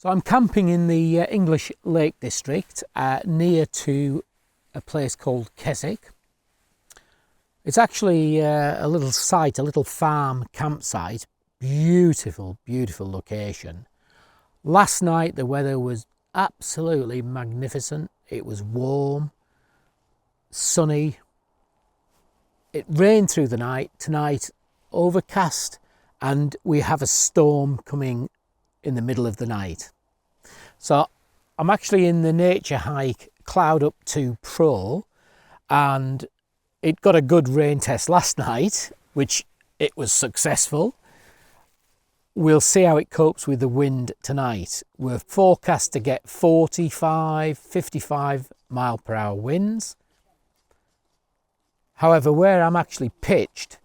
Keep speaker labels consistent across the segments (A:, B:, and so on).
A: So I'm camping in the English Lake District near to a place called Keswick. It's actually a little site, a little farm campsite. Beautiful, beautiful location. Last night the weather was absolutely magnificent. It was warm, sunny. It rained through the night. Tonight, overcast, and we have a storm coming in the middle of the night. So I'm actually in the Nature Hike Cloud Up 2 Pro, and it got a good rain test last night, which it was successful. We'll see how it copes with the wind tonight. We're forecast to get 45, 55 mile per hour winds. However, where I'm actually pitched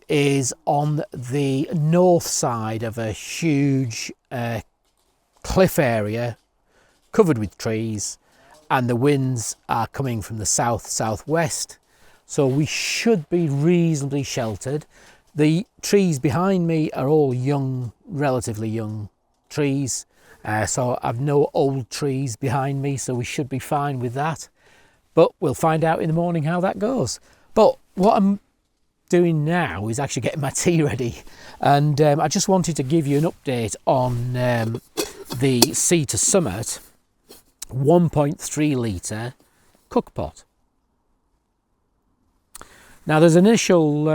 A: is on the north side of a huge cliff area covered with trees, and the winds are coming from the south-southwest, so we should be reasonably sheltered. The trees behind me are all young, relatively young trees, so I've no old trees behind me, so we should be fine with that. But we'll find out in the morning how that goes. But what I'm doing now is actually getting my tea ready, and I just wanted to give you an update on the Sea to Summit 1.3 litre cook pot. Now there's an initial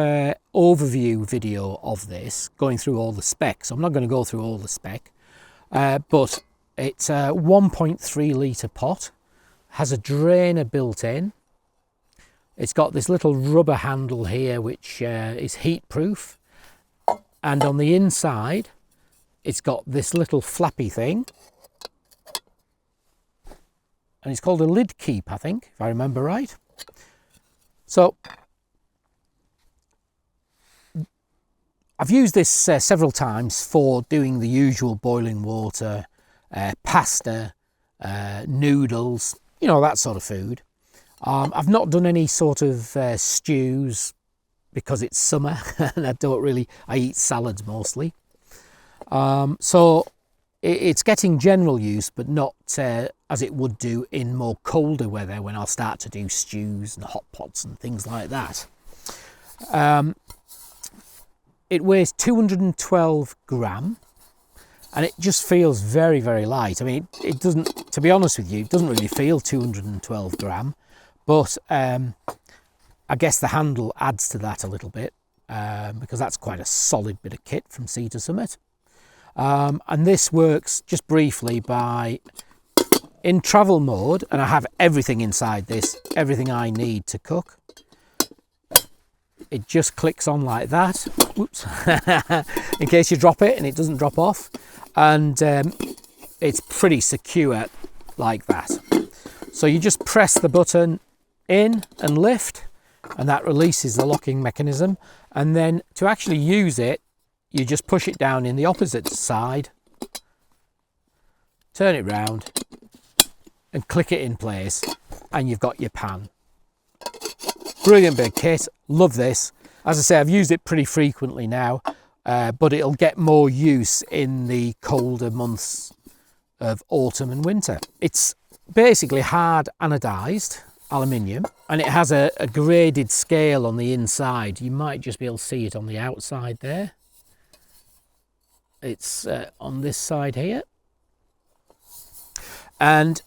A: overview video of this going through all the specs. I'm not going to go through all the spec, but it's a 1.3 litre pot, has a drainer built in. It's got this little rubber handle here which is heat proof, and on the inside it's got this little flappy thing, and it's called a lid keep, I think, if I remember right. So I've used this several times for doing the usual boiling water, pasta, noodles, you know, that sort of food. I've not done any sort of stews because it's summer and I eat salads mostly. So it's getting general use, but not as it would do in more colder weather when I'll start to do stews and hot pots and things like that. It weighs 212 gram, and it just feels very, very light. I mean, it doesn't, to be honest with you, it doesn't really feel 212 gram. But I guess the handle adds to that a little bit, because that's quite a solid bit of kit from Sea to Summit. And this works just briefly by, in travel mode, and I have everything inside this, everything I need to cook. It just clicks on like that, whoops, in case you drop it and it doesn't drop off. And it's pretty secure like that. So you just press the button in and lift, and that releases the locking mechanism. And then to actually use it, you just push it down in the opposite side, turn it round and click it in place, and you've got your pan. Brilliant big kit, love this. As I say, I've used it pretty frequently now, but it'll get more use in the colder months of autumn and winter. It's basically hard anodized aluminium, and it has a graded scale on the inside. You might just be able to see it on the outside there. It's on this side here. And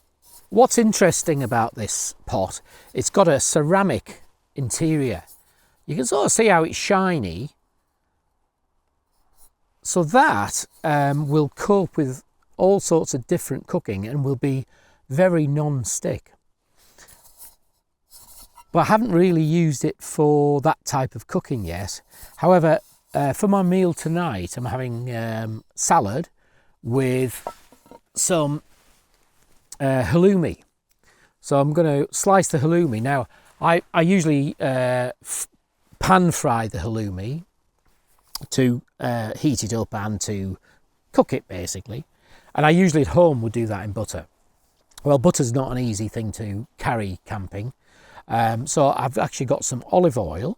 A: what's interesting about this pot, it's got a ceramic interior. You can sort of see how it's shiny. So that will cope with all sorts of different cooking and will be very non-stick. But I haven't really used it for that type of cooking yet. However, for my meal tonight, I'm having salad with some halloumi. So I'm going to slice the halloumi. Now, I usually pan fry the halloumi to heat it up and to cook it, basically. And I usually at home would do that in butter. Well, butter's not an easy thing to carry camping. So I've actually got some olive oil,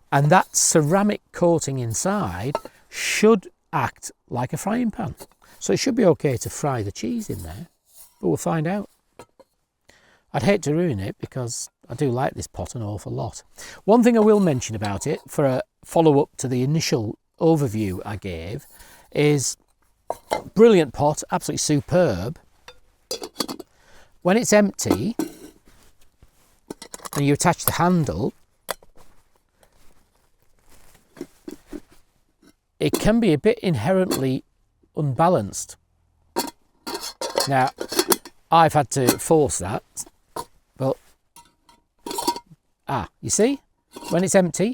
A: and that ceramic coating inside should act like a frying pan. So it should be okay to fry the cheese in there, but we'll find out. I'd hate to ruin it because I do like this pot an awful lot. One thing I will mention about it for a follow-up to the initial overview I gave is brilliant pot, absolutely superb. When it's empty and you attach the handle, it can be a bit inherently unbalanced. Now, I've had to force that, but you see, when it's empty,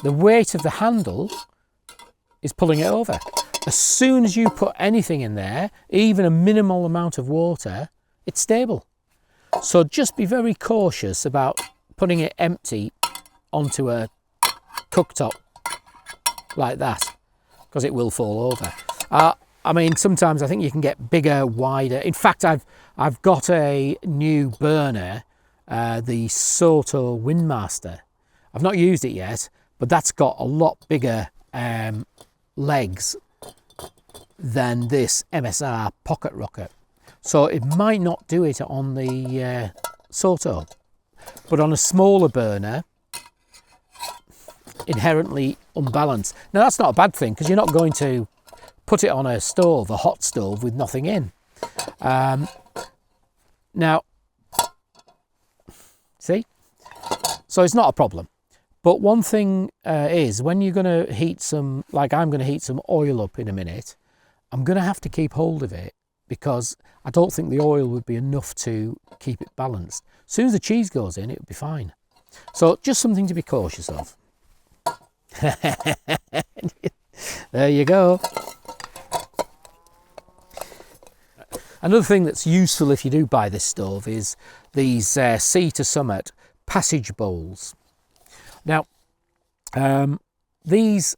A: the weight of the handle is pulling it over. As soon as you put anything in there, even a minimal amount of water, it's stable. So just be very cautious about putting it empty onto a cooktop like that, because it will fall over. I mean, sometimes I think you can get bigger, wider. In fact, I've got a new burner, the Soto Windmaster. I've not used it yet, but that's got a lot bigger legs than this MSR pocket rocket. So it might not do it on the Soto, but on a smaller burner, inherently unbalanced. Now that's not a bad thing, because you're not going to put it on a stove, a hot stove with nothing in. Now, see? So it's not a problem. But one thing is, when you're going to heat some, like I'm going to heat some oil up in a minute, I'm going to have to keep hold of it, because I don't think the oil would be enough to keep it balanced. As soon as the cheese goes in, it'll be fine. So just something to be cautious of. There you go. Another thing that's useful if you do buy this stove is these Sea to Summit passage bowls. Now, these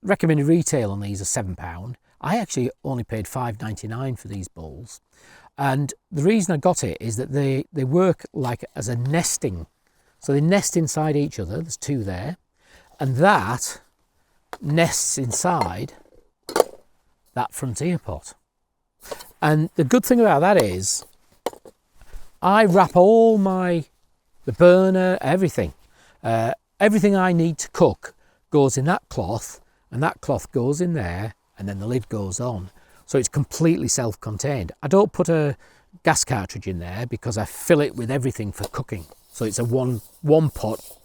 A: recommended retail on these are £7. I actually only paid £5.99 for these bowls, and the reason I got it is that they work like as a nesting. So they nest inside each other. There's two there, and that nests inside that Frontier pot. And the good thing about that is I wrap all the burner, everything I need to cook goes in that cloth, and that cloth goes in there, and then the lid goes on. So it's completely self-contained. I don't put a gas cartridge in there because I fill it with everything for cooking. So it's a one pot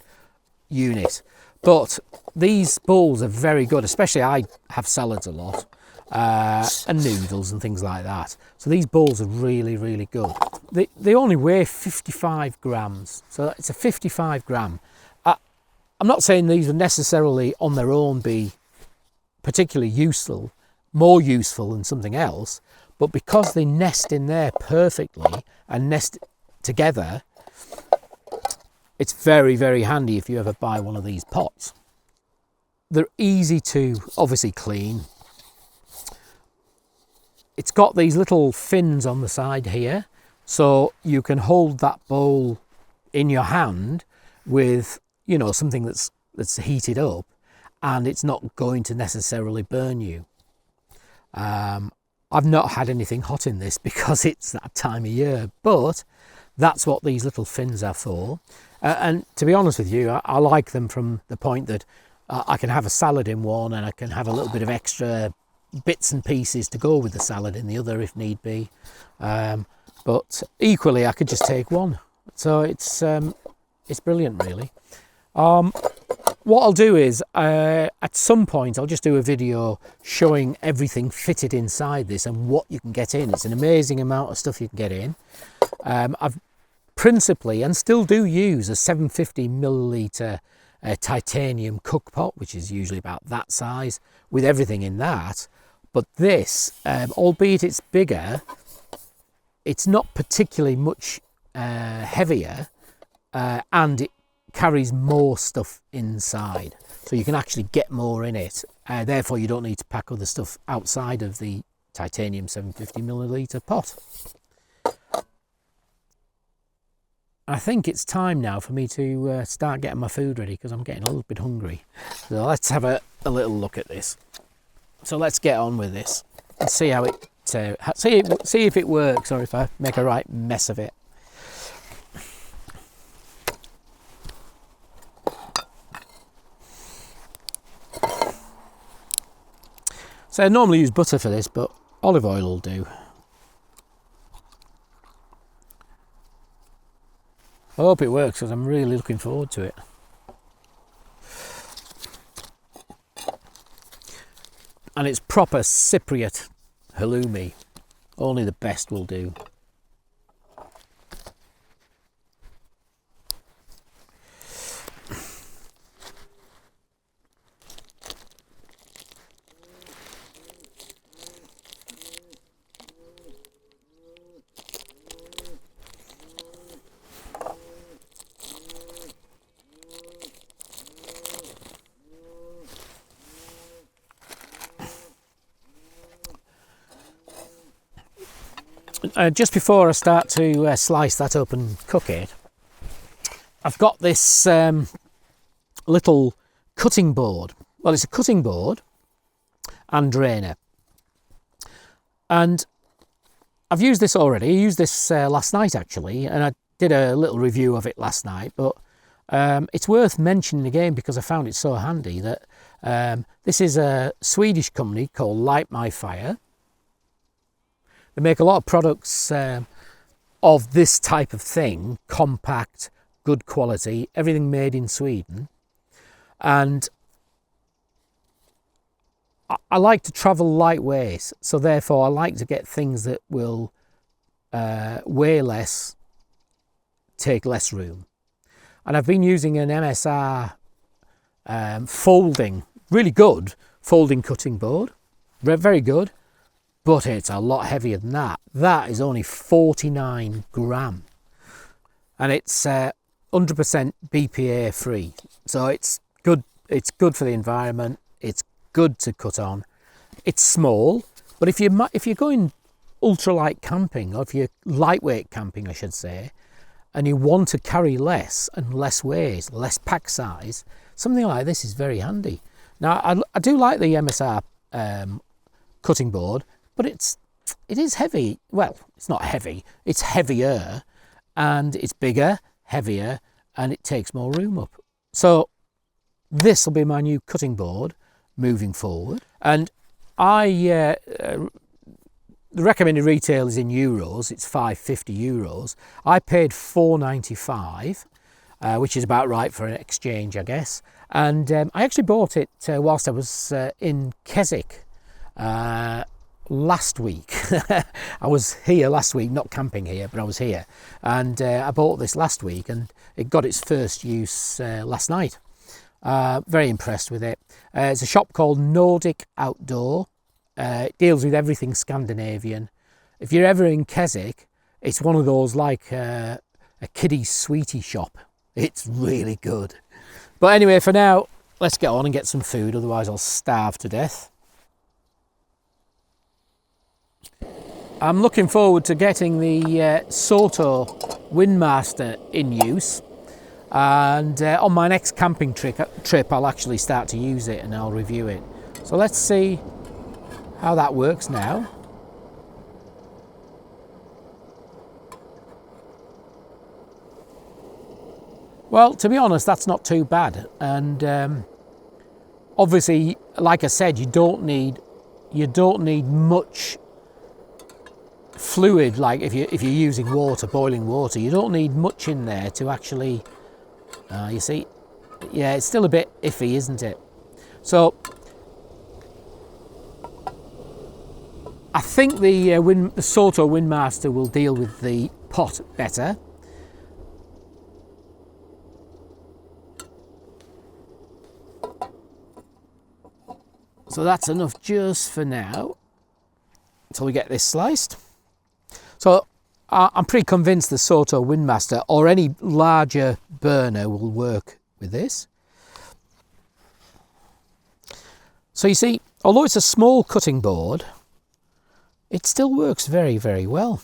A: unit. But these bowls are very good, especially I have salads a lot, and noodles and things like that. So these bowls are really, really good. They only weigh 55 grams. So it's a 55 gram. I'm not saying these would necessarily on their own be particularly useful, more useful than something else, but because they nest in there perfectly and nest together, it's very, very handy if you ever buy one of these pots. They're easy to obviously clean. It's got these little fins on the side here, so you can hold that bowl in your hand with, you know, something that's heated up, and it's not going to necessarily burn you. I've not had anything hot in this because it's that time of year, but that's what these little fins are for. And to be honest with you, I like them from the point that I can have a salad in one, and I can have a little bit of extra bits and pieces to go with the salad in the other if need be. But equally, I could just take one. So it's brilliant, really. What I'll do is, at some point, I'll just do a video showing everything fitted inside this and what you can get in. It's an amazing amount of stuff you can get in. I've principally, and still do use, a 750 milliliter titanium cook pot, which is usually about that size, with everything in that. But this, albeit it's bigger, it's not particularly much heavier, and it carries more stuff inside, so you can actually get more in it. Therefore, you don't need to pack other stuff outside of the titanium 750 milliliter pot. I think it's time now for me to start getting my food ready, because I'm getting a little bit hungry. So let's have a little look at this. So let's get on with this. and see how it see if it works or if I make a right mess of it. So I normally use butter for this, but olive oil will do. I hope it works because I'm really looking forward to it. And it's proper Cypriot halloumi. Only the best will do. Just before I start to slice that up and cook it, I've got this little cutting board. Well, it's a cutting board and drainer. And I've used this already. I used this last night actually, and I did a little review of it last night, but it's worth mentioning again because I found it so handy that this is a Swedish company called Light My Fire. They make a lot of products of this type of thing, compact, good quality, everything made in Sweden. And I like to travel lightweight, so therefore I like to get things that will weigh less, take less room. And I've been using an MSR folding, really good folding cutting board, very good. But it's a lot heavier than that. That is only 49 gram. And it's 100% BPA free. So it's good for the environment. It's good to cut on. It's small, but if you're going ultralight camping, or if you're lightweight camping, I should say, and you want to carry less and less weight, less pack size, something like this is very handy. Now, I do like the MSR cutting board, but it is heavy. Well, it's not heavy, it's heavier, and it's bigger, heavier, and it takes more room up. So this will be my new cutting board moving forward. And the recommended retail is in euros, it's €5.50. I paid €4.95, which is about right for an exchange, I guess. And I actually bought it whilst I was in Keswick last week. I was here last week, not camping here, but I was here, and I bought this last week, and it got its first use last night. Very impressed with it. It's a shop called Nordic Outdoor. It deals with everything Scandinavian. If you're ever in Keswick, it's one of those like a kiddie sweetie shop. It's really good. But anyway, for now, let's get on and get some food, otherwise I'll starve to death. I'm looking forward to getting the Soto Windmaster in use, and on my next camping trip I'll actually start to use it and I'll review it. So let's see how that works now. Well, to be honest, that's not too bad, and obviously, like I said, you don't need much fluid. Like if you're using water, boiling water, you don't need much in there to actually you see, yeah, it's still a bit iffy, isn't it? So I think the Soto Windmaster will deal with the pot better. So that's enough just for now until we get this sliced. So I'm pretty convinced the Soto Windmaster or any larger burner will work with this. So you see, although it's a small cutting board, it still works very, very well.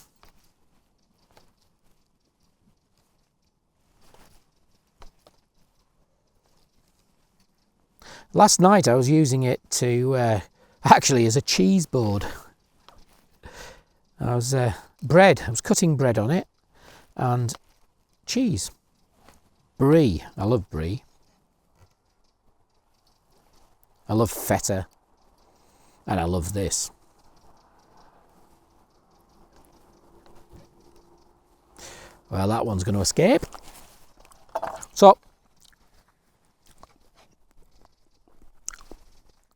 A: Last night I was using it to actually as a cheese board. I was bread. I was cutting bread on it, and cheese. Brie. I love brie. I love feta, and I love this. Well, that one's going to escape. So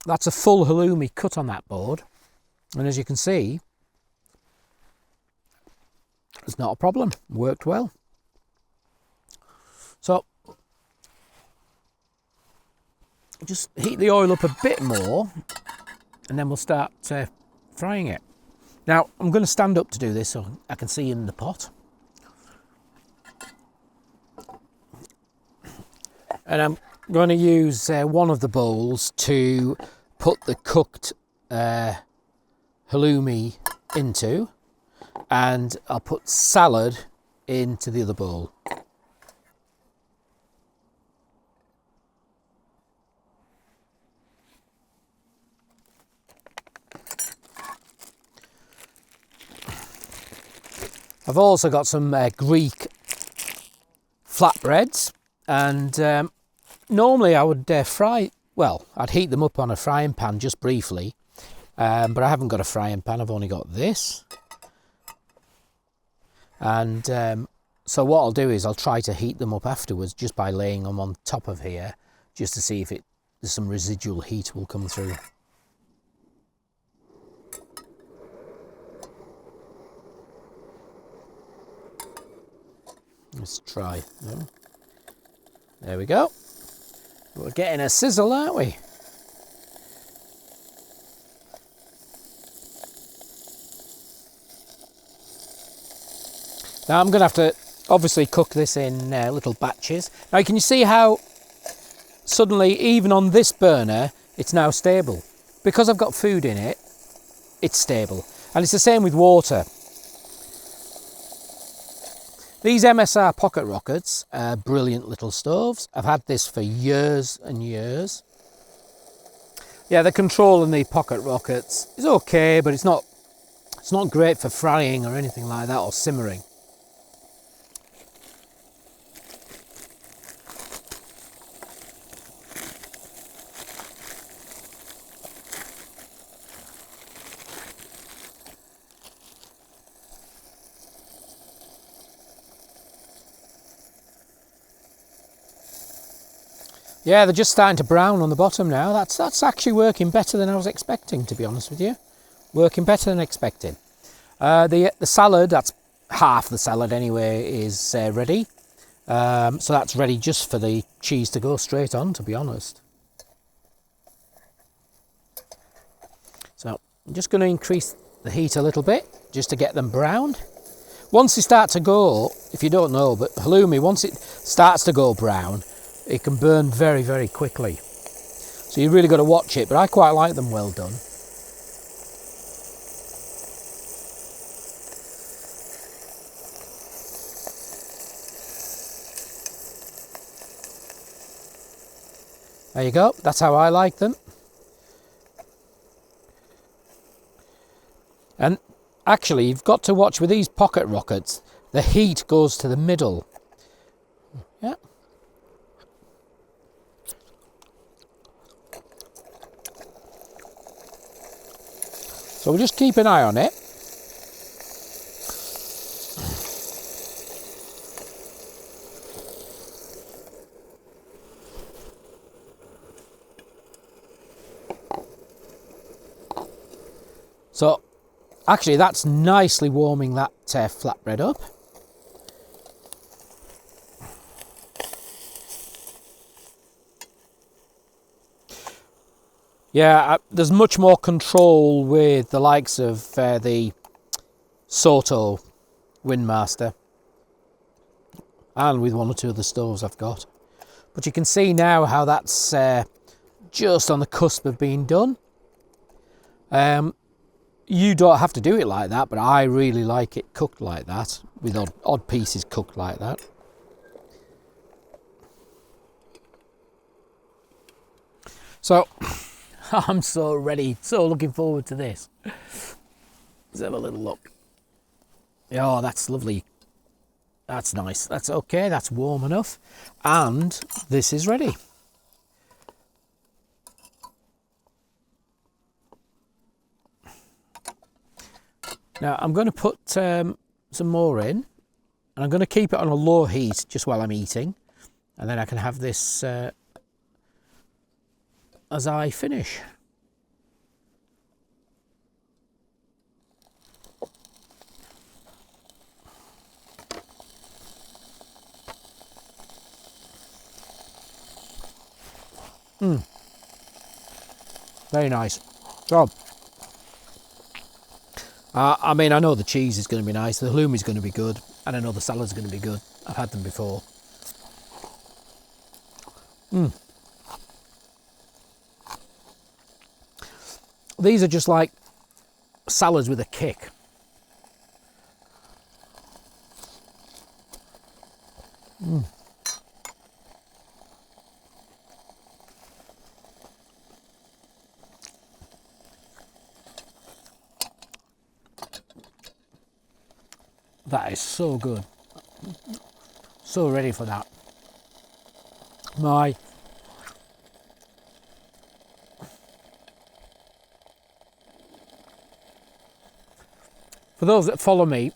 A: that's a full halloumi cut on that board, and as you can see, it's not a problem. Worked well. So just heat the oil up a bit more, and then we'll start frying it. Now I'm going to stand up to do this so I can see in the pot. And I'm going to use one of the bowls to put the cooked halloumi into, and I'll put salad into the other bowl. I've also got some Greek flatbreads, and normally I would I'd heat them up on a frying pan just briefly, but I haven't got a frying pan, I've only got this. And so what I'll do is I'll try to heat them up afterwards just by laying them on top of here, just to see if there's some residual heat will come through. Let's try. There we go. We're getting a sizzle, aren't we? Now I'm going to have to obviously cook this in little batches. Now can you see how suddenly, even on this burner, it's now stable? Because I've got food in it, it's stable. And it's the same with water. These MSR pocket rockets are brilliant little stoves. I've had this for years and years. Yeah, the control in the pocket rockets is okay, but it's not great for frying or anything like that, or simmering. Yeah, they're just starting to brown on the bottom now. That's actually working better than I was expecting, to be honest with you. Working better than expected. The salad, that's half the salad anyway, is ready. So that's ready just for the cheese to go straight on, to be honest. So I'm just going to increase the heat a little bit just to get them browned. Once they start to go, if you don't know, but halloumi, once it starts to go brown, it can burn very, very quickly. So you really got to watch it, but I quite like them well done. There you go, that's how I like them. And actually, you've got to watch with these pocket rockets, the heat goes to the middle. Yeah. So we'll just keep an eye on it. So actually that's nicely warming that flatbread up. Yeah, there's much more control with the likes of the Soto Windmaster, and with one or two of the stoves I've got. But you can see now how that's just on the cusp of being done. You don't have to do it like that, but I really like it cooked like that, with odd pieces cooked like that. So I'm so ready, so looking forward to this. Let's have a little look. Oh, that's lovely. That's nice. That's okay. That's warm enough. And this is ready. Now I'm going to put some more in, and I'm going to keep it on a low heat just while I'm eating, and then I can have this as I finish. Very nice. So, I mean, I know the cheese is going to be nice, the halloumi is going to be good, and I know the salad's going to be good. I've had them before. These are just like salads with a kick. That is so good. So ready for that. For those that follow me,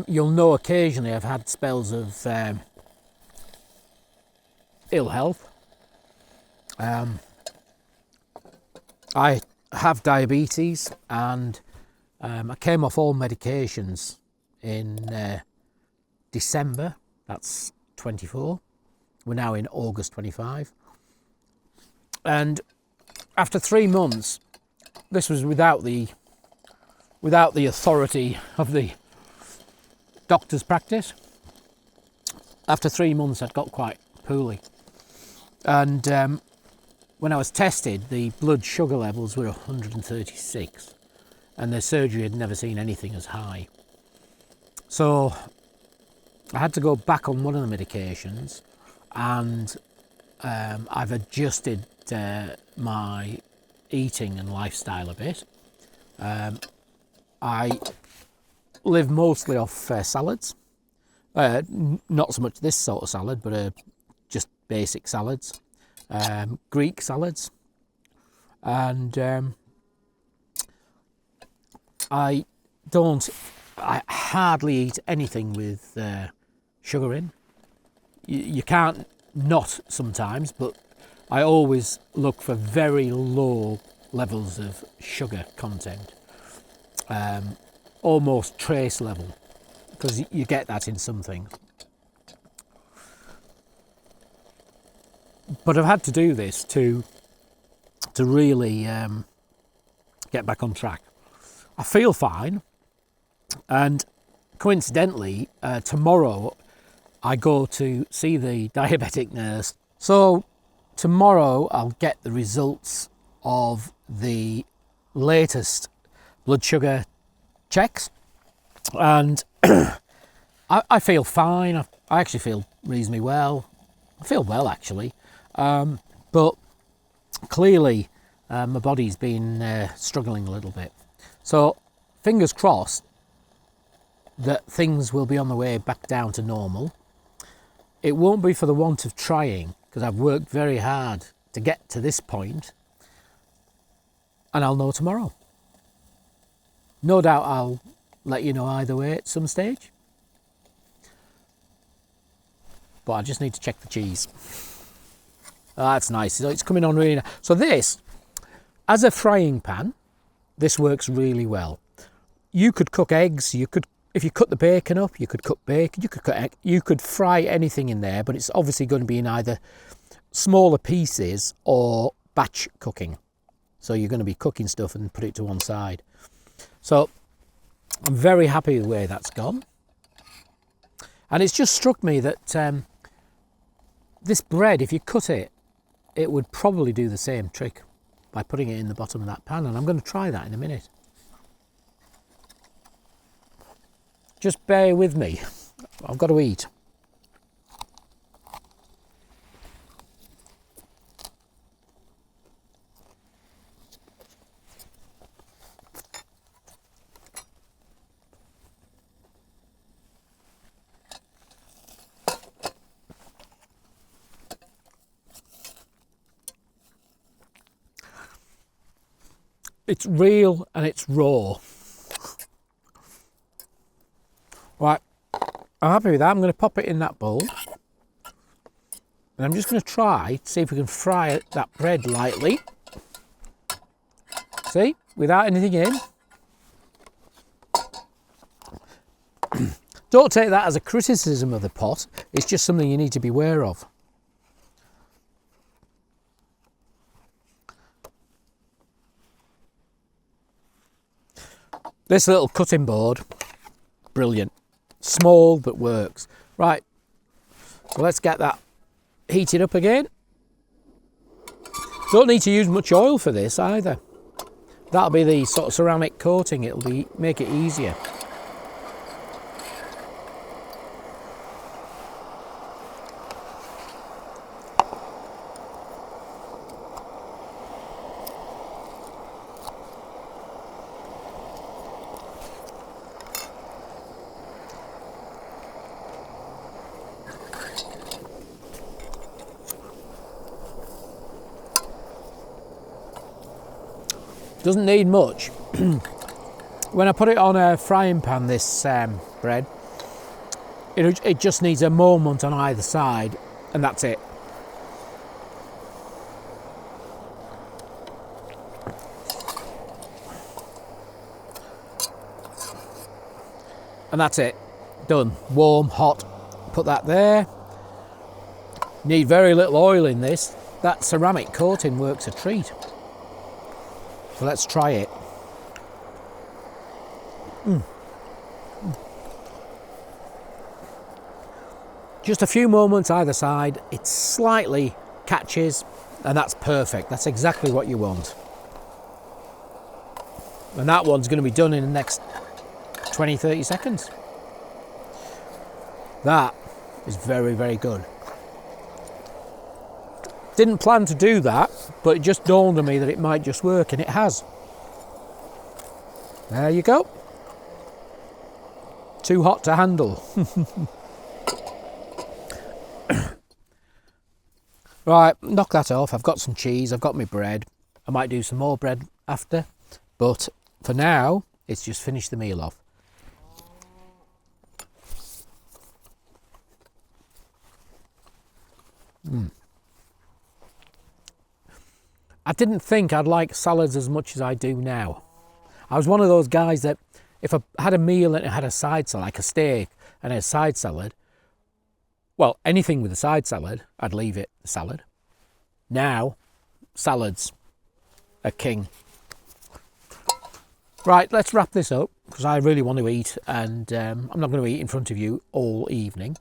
A: you'll know occasionally I've had spells of ill health. I have diabetes, and I came off all medications in December, that's 24. We're now in August 25. And after 3 months, this was without the authority of the doctor's practice. After 3 months, I'd got quite poorly. And when I was tested, the blood sugar levels were 136. And the surgery had never seen anything as high. So I had to go back on one of the medications, and I've adjusted my eating and lifestyle a bit. I live mostly off salads, not so much this sort of salad, but just basic salads, Greek salads, and I hardly eat anything with sugar in. You can't not sometimes, but I always look for very low levels of sugar content, almost trace level, because you get that in some things. But I've had to do this to really get back on track. I feel fine, and coincidentally, tomorrow I go to see the diabetic nurse. So tomorrow I'll get the results of the latest blood sugar checks, and I feel fine. I actually feel reasonably well. I feel well, actually, but clearly my body's been struggling a little bit. So fingers crossed that things will be on the way back down to normal. It won't be for the want of trying, because I've worked very hard to get to this point, and I'll know tomorrow. No doubt I'll let you know either way at some stage, but I just need to check the cheese. That's nice. So it's coming on really nice. So this, as a frying pan, this works really well. You could cook eggs, if you cut the bacon up, you could cook bacon, you could fry anything in there, but it's obviously going to be in either smaller pieces or batch cooking. So you're going to be cooking stuff and put it to one side. So I'm very happy with the way that's gone. And it's just struck me that this bread, if you cut it, it would probably do the same trick by putting it in the bottom of that pan, and I'm going to try that in a minute. Just bear with me, I've got to eat. It's real and it's raw. Right, I'm happy with that. I'm going to pop it in that bowl. And I'm just going to try to see if we can fry that bread lightly. See, without anything in. Don't take that as a criticism of the pot. It's just something you need to be aware of. This little cutting board, brilliant. Small but works. Right, so let's get that heated up again. Don't need to use much oil for this either. That'll be the sort of ceramic coating. It'll make it easier. Doesn't need much. When I put it on a frying pan, this bread, it just needs a moment on either side, and that's it. And that's it. Done. Warm, hot. Put that there. Need very little oil in this. That ceramic coating works a treat. So let's try it. Just a few moments either side. It slightly catches, and that's perfect. That's exactly what you want. And that one's going to be done in the next 20-30 seconds. That is very, very good. Didn't plan to do that, but it just dawned on me that it might just work, and it has. There you go. Too hot to handle. Right, knock that off. I've got some cheese, I've got my bread. I might do some more bread after, but for now, it's just finished the meal off. I didn't think I'd like salads as much as I do now. I was one of those guys that if I had a meal and it had a side salad, like a steak and a side salad, well, anything with a side salad, I'd leave it, the salad. Now, salads are king. Right, let's wrap this up because I really want to eat, and I'm not going to eat in front of you all evening.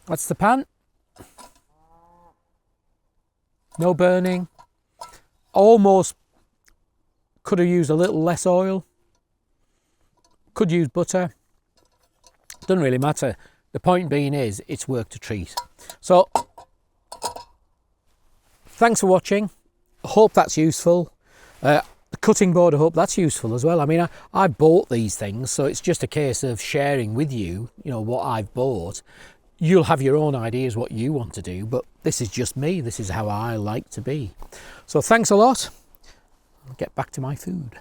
A: That's the pan. No burning. Almost could have used a little less oil. Could use butter. Doesn't really matter. The point being is, it's worked a treat. So, thanks for watching. I hope that's useful. The cutting board, I hope that's useful as well. I mean, I bought these things, so it's just a case of sharing with you, what I've bought. You'll have your own ideas what you want to do, but this is just me. This is how I like to be. So thanks a lot. I'll get back to my food.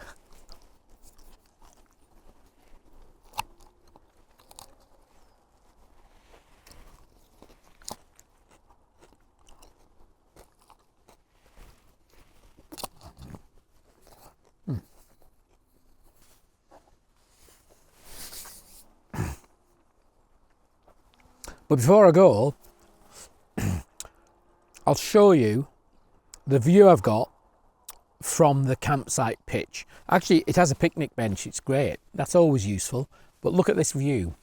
A: But before I go, I'll show you the view I've got from the campsite pitch. Actually, it has a picnic bench. It's great. That's always useful. But look at this view.